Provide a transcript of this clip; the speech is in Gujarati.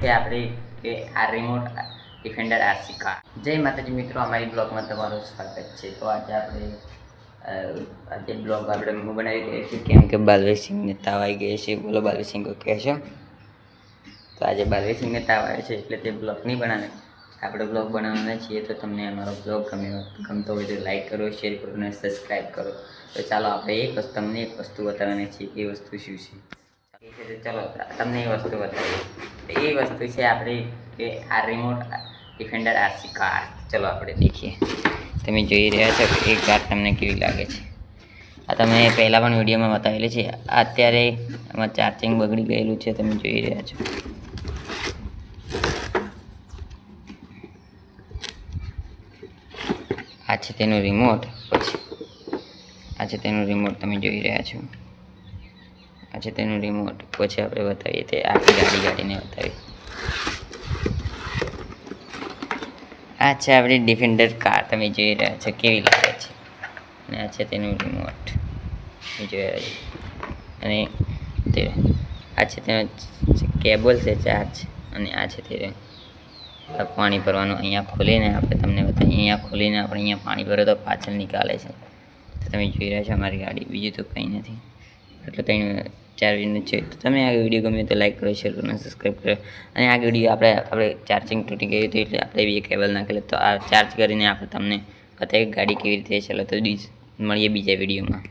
કે આપણે કે આ રિમોટ ડિફેન્ડર આરસી કાર. જય માતાજી મિત્રો, અમારી બ્લોગમાં તમારું સ્વાગત છે. તો આજે બ્લોગ આપણે બનાવી રહ્યા છીએ કેમ કે બાલવીરસિંહને તાવ આવી ગયો છે. બોલો બાલવીરસિંહ કોઈ કહેશો? તો આજે બાલવીરસિંહને તાવ આવે છે એટલે તે બ્લોગ નહીં બનાવે, આપણે બ્લોગ બનાવવાના છીએ. તો તમને અમારો બ્લોગ ગમતો હોય તો લાઈક કરો, શેર કરો અને સબસ્ક્રાઈબ કરો. તો ચાલો આપણે તમને એક વસ્તુ બતાવવાની છે. એ વસ્તુ શું છે તો ચાલો તમને એ વસ્તુ બતાવીએ. એ વસ્તુ છે આપણી કે આ રિમોટ ડિફેન્ડર આરસી કાર. ચલો આપણે દેખીએ. તમે જોઈ રહ્યા છો કે એ કાર તમને કેવી લાગે છે. આ તમે પહેલાં પણ વિડીયોમાં બતાવેલી છે. અત્યારે આમાં ચાર્જિંગ બગડી ગયેલું છે, તમે જોઈ રહ્યા છો. આ છે તેનું રિમોટ. પછી આ છે તેનું રિમોટ, તમે જોઈ રહ્યા છો. આ છે તેનું રિમોટ. પછી આપણે બતાવીએ તે આખી ગાડીને બતાવીએ. આ છે આપણી ડિફેન્ડર કાર, તમે જોઈ રહ્યા છો કેવી લાગે છે. અને આ છે તેનું રિમોટ, તમે જોઈ રહ્યા છો. અને આ છે તેનો કેબલ છે ચાર્જ. અને આ છે તે પાણી ભરવાનું. અહીંયા ખોલીને આપણે તમને બતાવીએ. અહીંયા ખોલીને આપણે અહીંયા પાણી ભરે તો પાછળ નીકાળે છે. તો તમે જોઈ રહ્યા છો અમારી ગાડી, બીજું તો કંઈ નથી. એટલે કંઈ 4 મિનિટ છે. તો તમે આ વિડીયો ગમે તો લાઈક કરો, શેર કરો અને સબસ્ક્રાઈબ કરો. અને આ વિડીયો આપણે ચાર્જિંગ તૂટી ગયું હતું એટલે આપણે બી કેબલ નાખેલું. તો આ ચાર્જ કરીને આપણે તમને બતાવીએ ગાડી કેવી રીતે ચાલે. તો મળીએ બીજા વિડીયોમાં.